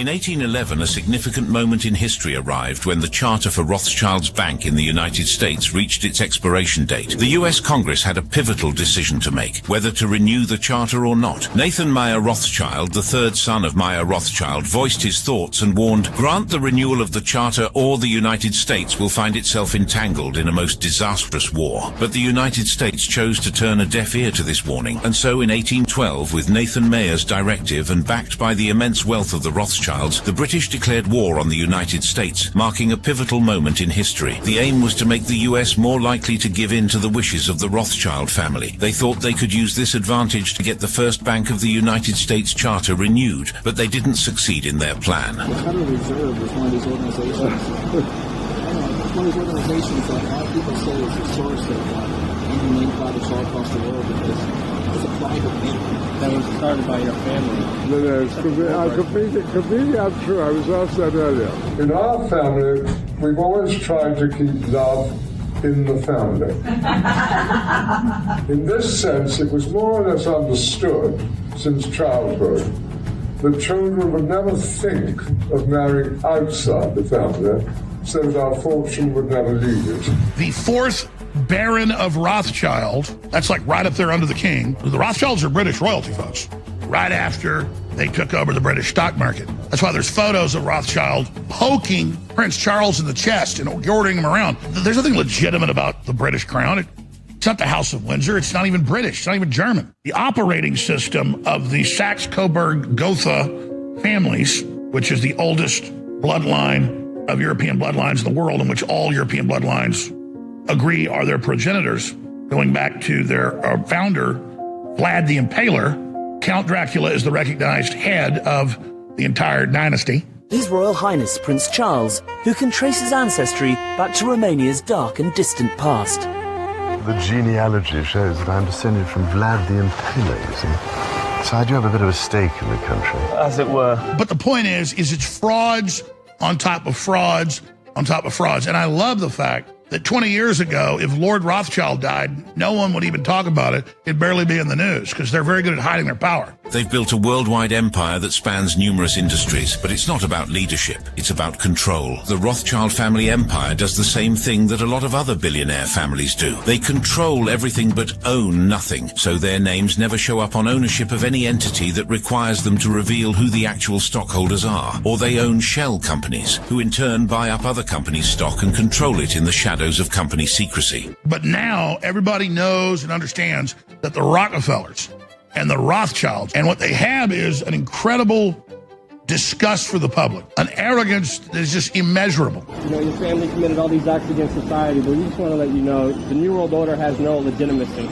In 1811, a significant moment in history arrived when the charter for Rothschild's bank in the United States reached its expiration date. The U.S. Congress had a pivotal decision to make, whether to renew the charter or not. Nathan Mayer Rothschild, the third son of Mayer Rothschild, voiced his thoughts and warned, "Grant the renewal of the charter or the United States will find itself entangled in a most disastrous war." But the United States chose to turn a deaf ear to this warning, and so in 1812, with Nathan Mayer's directive and backed by the immense wealth of the Rothschilds, the British declared war on the United States, marking a pivotal moment in history. The aim was to make the US more likely to give in to the wishes of the Rothschild family. They thought they could use this advantage to get the first bank of the United States charter renewed, but they didn't succeed in their plan. The Federal Reserve is one of these organizations. It's one of these organizations that a lot of people say is the source of main products all across the world, because it's a private bank that was started by your family. No, it's completely untrue. I was asked that earlier. In our family, we've always tried to keep love in the family. In this sense, it was more or less understood since childhood that children would never think of marrying outside the family, so that our fortune would never leave it. The fourth Baron of Rothschild, that's like right up there under the king. The Rothschilds are British royalty, folks. Right after they took over the British stock market. That's why there's photos of Rothschild poking Prince Charles in the chest and ordering him around. There's nothing legitimate about the British crown. It's not the House of Windsor. It's not even British. It's not even German. The operating system of the Saxe-Coburg-Gotha families, which is the oldest bloodline of European bloodlines in the world, in which all European bloodlines agree are their progenitors, going back to their founder, Vlad the Impaler. Count Dracula is the recognized head of the entire dynasty. His Royal Highness Prince Charles, who can trace his ancestry back to Romania's dark and distant past. The genealogy shows that I'm descended from Vlad the Impaler, you see. So I do have a bit of a stake in the country. As it were. But the point is it's frauds on top of frauds on top of frauds. And I love the fact that 20 years ago, if Lord Rothschild died, no one would even talk about it. It'd barely be in the news, because they're very good at hiding their power. They've built a worldwide empire that spans numerous industries, but it's not about leadership. It's about control. The Rothschild family empire does the same thing that a lot of other billionaire families do. They control everything but own nothing, so their names never show up on ownership of any entity that requires them to reveal who the actual stockholders are. Or they own shell companies, who in turn buy up other companies' stock and control it in the shadows of company secrecy. But now everybody knows and understands that the Rockefellers and the Rothschilds, and what they have is an incredible disgust for the public, an arrogance that is just immeasurable. You know, your family committed all these acts against society, but we just want to let you know the New World Order has no legitimacy.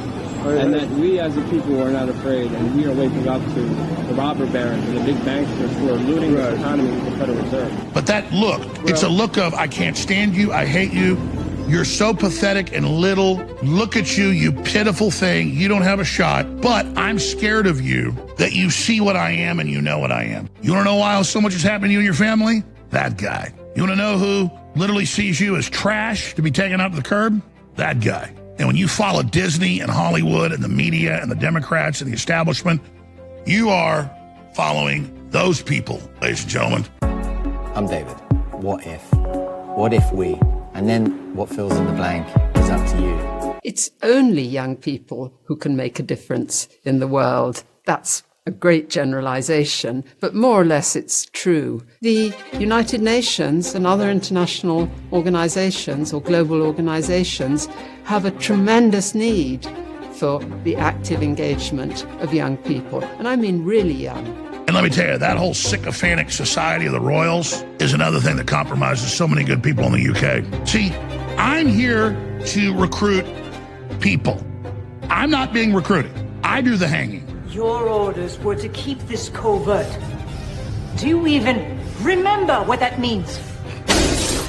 And that we as a people are not afraid, and we are waking up to the robber barons and the big banksters who are looting the economy with the Federal Reserve. But that look, it's a look of, I can't stand you, I hate you, you're so pathetic and little, look at you, you pitiful thing, you don't have a shot, but I'm scared of you that you see what I am and you know what I am. You wanna know why so much has happened to you and your family? That guy. You wanna know who literally sees you as trash to be taken out to the curb? That guy. And when you follow Disney and Hollywood and the media and the Democrats and the establishment, you are following those people, ladies and gentlemen. I'm David. What if? What if we? And then what fills in the blank is up to you. It's only young people who can make a difference in the world. That's a great generalization, but more or less it's true. The United Nations and other international organizations or global organizations have a tremendous need for the active engagement of young people. And I mean really young. And let me tell you, that whole sycophantic society of the royals is another thing that compromises so many good people in the UK. See, I'm here to recruit people. I'm not being recruited. I do the hanging. Your orders were to keep this covert. Do you even remember what that means?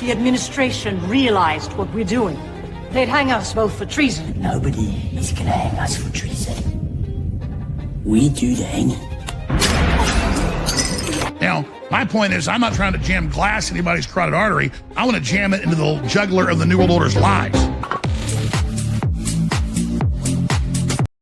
The administration realized what we're doing. They'd hang us both for treason. Nobody is gonna hang us for treason. We do the hanging. Now, my point is, I'm not trying to jam glass in anybody's carotid artery. I want to jam it into the jugular of the New World Order's lies.